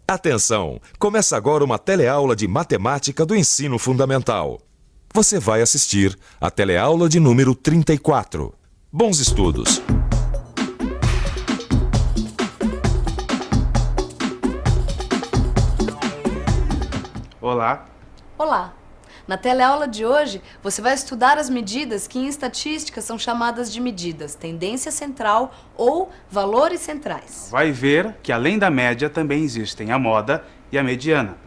Atenção! Começa agora uma teleaula de matemática do ensino fundamental. Você vai assistir a teleaula de número 34. Bons estudos! Olá! Olá! Na teleaula de hoje, você vai estudar as medidas que em estatística são chamadas de medidas tendência central ou valores centrais. Vai ver que além da média também existem a moda e a mediana.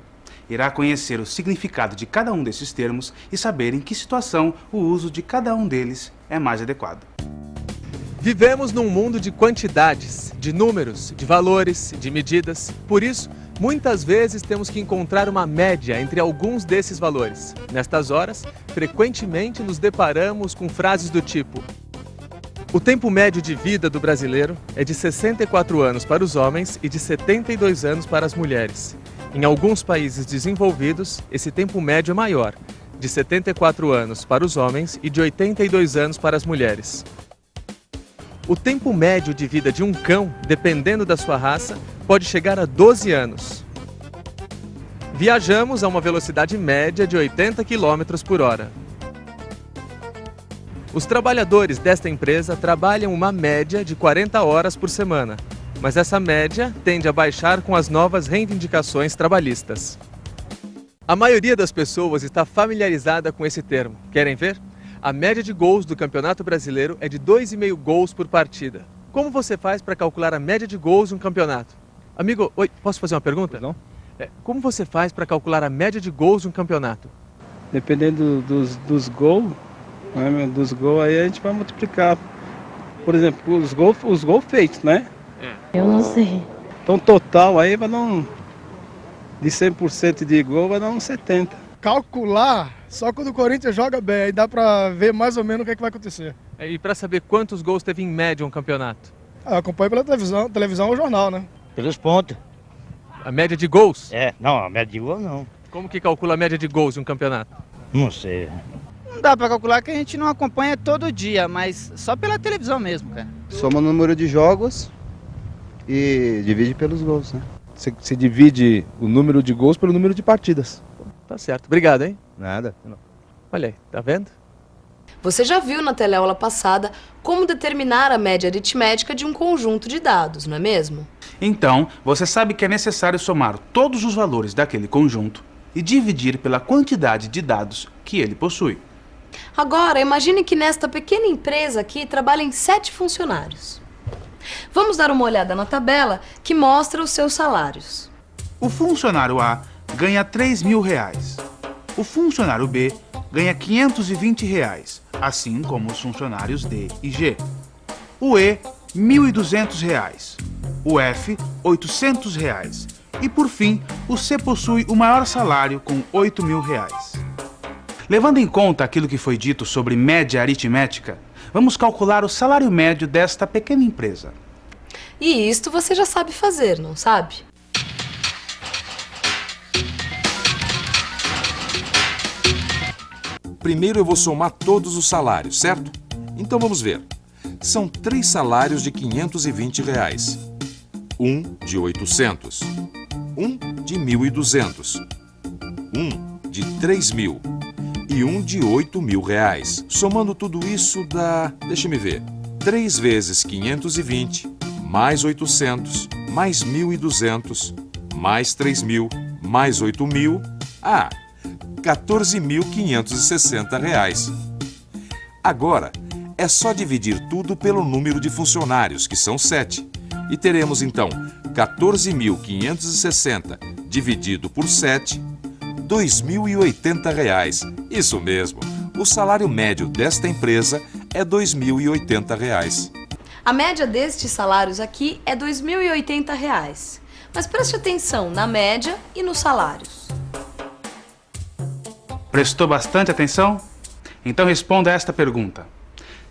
Irá conhecer o significado de cada um desses termos e saber em que situação o uso de cada um deles é mais adequado. Vivemos num mundo de quantidades, de números, de valores, de medidas. Por isso, muitas vezes temos que encontrar uma média entre alguns desses valores. Nestas horas, frequentemente nos deparamos com frases do tipo: o tempo médio de vida do brasileiro é de 64 anos para os homens e de 72 anos para as mulheres. Em alguns países desenvolvidos, esse tempo médio é maior, de 74 anos para os homens e de 82 anos para as mulheres. O tempo médio de vida de um cão, dependendo da sua raça, pode chegar a 12 anos. Viajamos a uma velocidade média de 80 km por hora. Os trabalhadores desta empresa trabalham uma média de 40 horas por semana, mas essa média tende a baixar com as novas reivindicações trabalhistas. A maioria das pessoas está familiarizada com esse termo. Querem ver? A média de gols do Campeonato Brasileiro é de 2,5 gols por partida. Como você faz para calcular a média de gols de um campeonato? Amigo, oi, posso fazer uma pergunta? Não. Como você faz para calcular a média de gols de um campeonato? Dependendo dos gols, né, dos gols aí a gente vai multiplicar. Por exemplo, os gols feitos, né? Eu não sei. Então total aí vai dar de 100% de gol vai dar uns 70. Calcular só quando o Corinthians joga bem, aí dá pra ver mais ou menos o que, é que vai acontecer. E para saber quantos gols teve em média um campeonato? Eu acompanho pela televisão ou jornal, né? Pelos pontos. A média de gols? Não, a média de gol não. Como que calcula a média de gols de um campeonato? Não sei. Não dá pra calcular que a gente não acompanha todo dia, mas só pela televisão mesmo, cara. Soma o número de jogos e divide pelos gols, né? Você divide o número de gols pelo número de partidas. Tá certo. Obrigado, hein? Nada. Olha aí, tá vendo? Você já viu na teleaula passada como determinar a média aritmética de um conjunto de dados, não é mesmo? Então, você sabe que é necessário somar todos os valores daquele conjunto e dividir pela quantidade de dados que ele possui. Agora, imagine que nesta pequena empresa aqui trabalhem 7 funcionários. Vamos dar uma olhada na tabela que mostra os seus salários. O funcionário A ganha R$3.000. O funcionário B ganha R$520, assim como os funcionários D e G. O E, R$1.200. O F, R$800. E por fim, o C possui o maior salário com R$8.000. Levando em conta aquilo que foi dito sobre média aritmética, vamos calcular o salário médio desta pequena empresa. E isto você já sabe fazer, não sabe? Primeiro eu vou somar todos os salários, certo? Então vamos ver. São 3 salários de R$520. Um de 800. Um de 1.200. Um de 3.000. E um de R$8.000. Somando tudo isso dá... Deixa-me ver. 3 vezes 520, mais 800, mais 1.200, mais 3.000, mais 8.000... R$14.560. Agora, é só dividir tudo pelo número de funcionários, que são 7. E teremos, então, R$14.560 dividido por 7, R$2.080. Isso mesmo, o salário médio desta empresa é R$2.080. A média destes salários aqui é R$2.080. Mas preste atenção na média e nos salários. Prestou bastante atenção? Então responda a esta pergunta.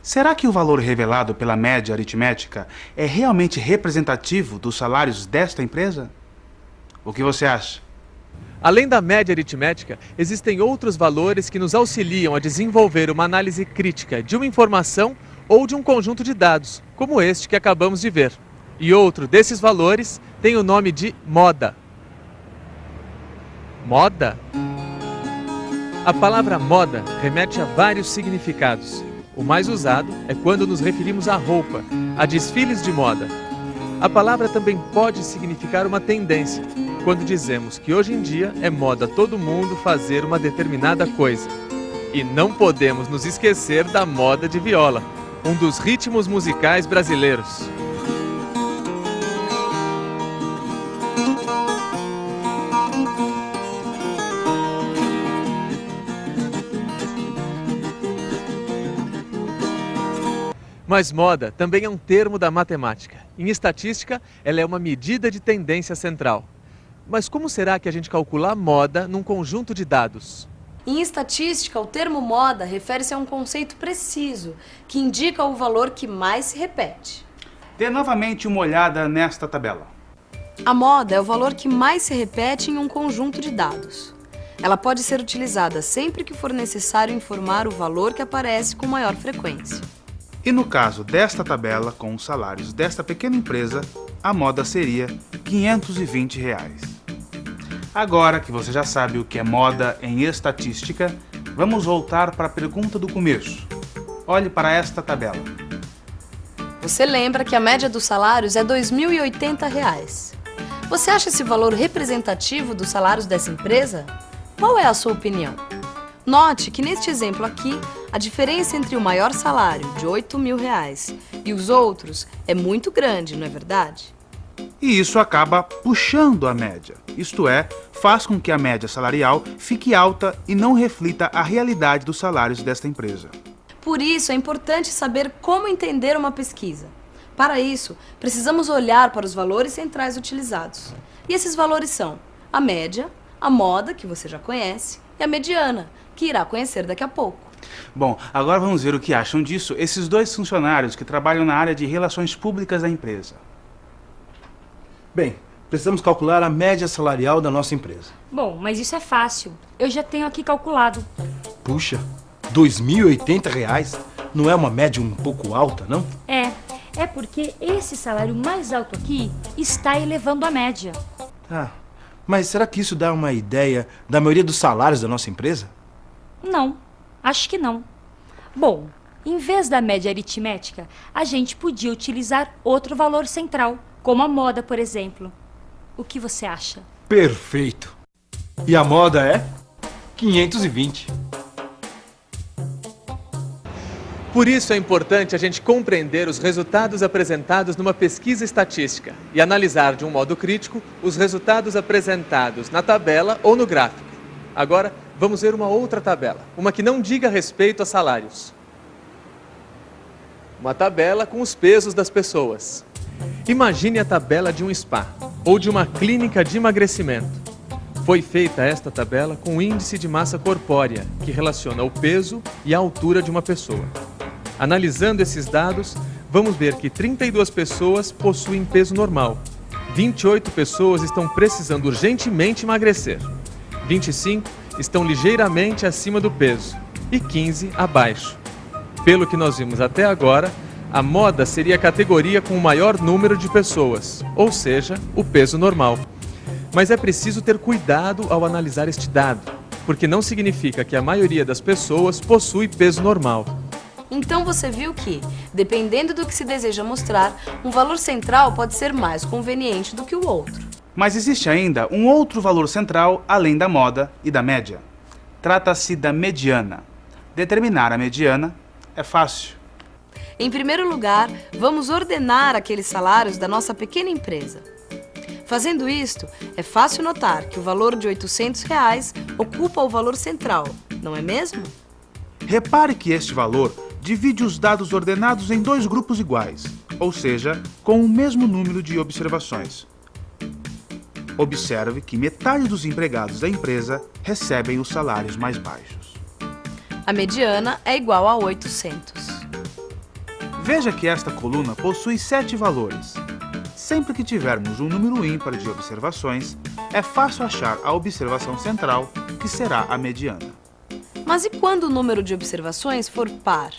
Será que o valor revelado pela média aritmética é realmente representativo dos salários desta empresa? O que você acha? Além da média aritmética, existem outros valores que nos auxiliam a desenvolver uma análise crítica de uma informação ou de um conjunto de dados, como este que acabamos de ver. E outro desses valores tem o nome de moda. Moda? A palavra moda remete a vários significados. O mais usado é quando nos referimos à roupa, a desfiles de moda. A palavra também pode significar uma tendência, quando dizemos que hoje em dia é moda todo mundo fazer uma determinada coisa. E não podemos nos esquecer da moda de viola, um dos ritmos musicais brasileiros. Mas moda também é um termo da matemática. Em estatística, ela é uma medida de tendência central. Mas como será que a gente calcula a moda num conjunto de dados? Em estatística, o termo moda refere-se a um conceito preciso, que indica o valor que mais se repete. Dê novamente uma olhada nesta tabela. A moda é o valor que mais se repete em um conjunto de dados. Ela pode ser utilizada sempre que for necessário informar o valor que aparece com maior frequência. E no caso desta tabela, com os salários desta pequena empresa, a moda seria R$ 520. Agora que você já sabe o que é moda em estatística, vamos voltar para a pergunta do começo. Olhe para esta tabela. Você lembra que a média dos salários é R$ 2.080. Você acha esse valor representativo dos salários dessa empresa? Qual é a sua opinião? Note que neste exemplo aqui, a diferença entre o maior salário, de R$ 8.000, e os outros é muito grande, não é verdade? E isso acaba puxando a média, isto é, faz com que a média salarial fique alta e não reflita a realidade dos salários desta empresa. Por isso, é importante saber como entender uma pesquisa. Para isso, precisamos olhar para os valores centrais utilizados. E esses valores são a média, a moda, que você já conhece, e a mediana, que irá conhecer daqui a pouco. Bom, agora vamos ver o que acham disso esses dois funcionários que trabalham na área de relações públicas da empresa. Bem, precisamos calcular a média salarial da nossa empresa. Bom, mas isso é fácil. Eu já tenho aqui calculado. Puxa, R$ 2.080? Não é uma média um pouco alta, não? É porque esse salário mais alto aqui está elevando a média. Ah, mas será que isso dá uma ideia da maioria dos salários da nossa empresa? Não, acho que não. Bom, em vez da média aritmética, a gente podia utilizar outro valor central, como a moda, por exemplo. O que você acha? Perfeito! E a moda é 520. Por isso é importante a gente compreender os resultados apresentados numa pesquisa estatística e analisar de um modo crítico os resultados apresentados na tabela ou no gráfico. Agora, vamos ver uma outra tabela, uma que não diga respeito a salários. Uma tabela com os pesos das pessoas. Imagine a tabela de um spa ou de uma clínica de emagrecimento. Foi feita esta tabela com o índice de massa corpórea, que relaciona o peso e a altura de uma pessoa. Analisando esses dados, vamos ver que 32 pessoas possuem peso normal, 28 pessoas estão precisando urgentemente emagrecer, 25 estão ligeiramente acima do peso e 15 abaixo. Pelo que nós vimos até agora, a moda seria a categoria com o maior número de pessoas, ou seja, o peso normal. Mas é preciso ter cuidado ao analisar este dado, porque não significa que a maioria das pessoas possui peso normal. Então você viu que, dependendo do que se deseja mostrar, um valor central pode ser mais conveniente do que o outro. Mas existe ainda um outro valor central além da moda e da média. Trata-se da mediana. Determinar a mediana é fácil. Em primeiro lugar, vamos ordenar aqueles salários da nossa pequena empresa. Fazendo isto, é fácil notar que o valor de R$ 800 ocupa o valor central, não é mesmo? Repare que este valor divide os dados ordenados em dois grupos iguais, ou seja, com o mesmo número de observações. Observe que metade dos empregados da empresa recebem os salários mais baixos. A mediana é igual a 800. Veja que esta coluna possui 7 valores. Sempre que tivermos um número ímpar de observações, é fácil achar a observação central, que será a mediana. Mas e quando o número de observações for par?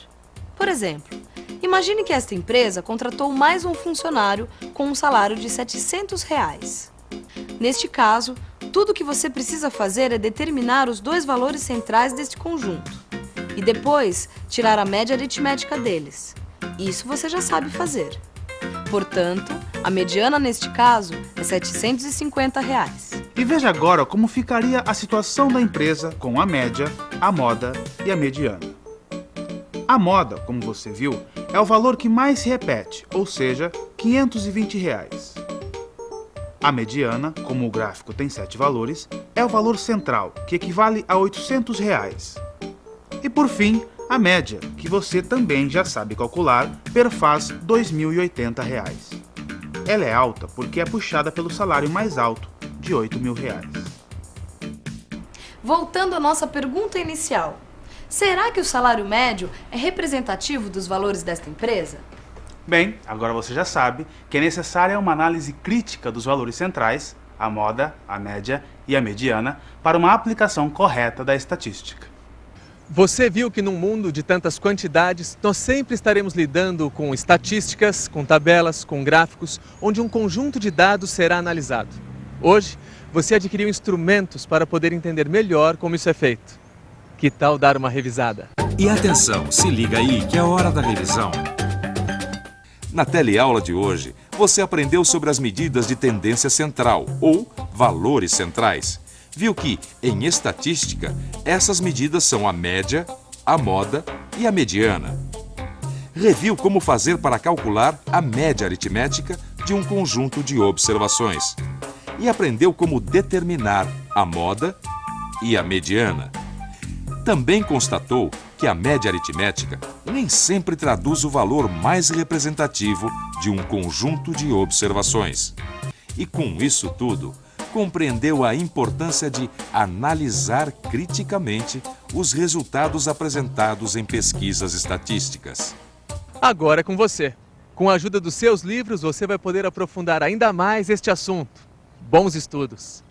Por exemplo, imagine que esta empresa contratou mais um funcionário com um salário de R$ 700. Neste caso, Tudo que você precisa fazer é determinar os dois valores centrais deste conjunto e depois tirar a média aritmética deles. Isso você já sabe fazer. Portanto, a mediana neste caso é R$ 750. E veja agora como ficaria a situação da empresa com a média, a moda e a mediana. A moda, como você viu, é o valor que mais se repete, ou seja, R$ 520. A mediana, como o gráfico tem 7 valores, é o valor central, que equivale a R$ 800. E por fim, a média, que você também já sabe calcular, perfaz R$ 2.080. Ela é alta porque é puxada pelo salário mais alto, de R$ 8.000. Voltando à nossa pergunta inicial, será que o salário médio é representativo dos valores desta empresa? Bem, agora você já sabe que é necessária uma análise crítica dos valores centrais, a moda, a média e a mediana, para uma aplicação correta da estatística. Você viu que num mundo de tantas quantidades, nós sempre estaremos lidando com estatísticas, com tabelas, com gráficos, onde um conjunto de dados será analisado. Hoje, você adquiriu instrumentos para poder entender melhor como isso é feito. Que tal dar uma revisada? E atenção, se liga aí que é hora da revisão. Na teleaula de hoje, você aprendeu sobre as medidas de tendência central, ou valores centrais. Viu que, em estatística, essas medidas são a média, a moda e a mediana. Reviu como fazer para calcular a média aritmética de um conjunto de observações. E aprendeu como determinar a moda e a mediana. Também constatou que a média aritmética nem sempre traduz o valor mais representativo de um conjunto de observações. E com isso tudo, compreendeu a importância de analisar criticamente os resultados apresentados em pesquisas estatísticas. Agora é com você. Com a ajuda dos seus livros, você vai poder aprofundar ainda mais este assunto. Bons estudos!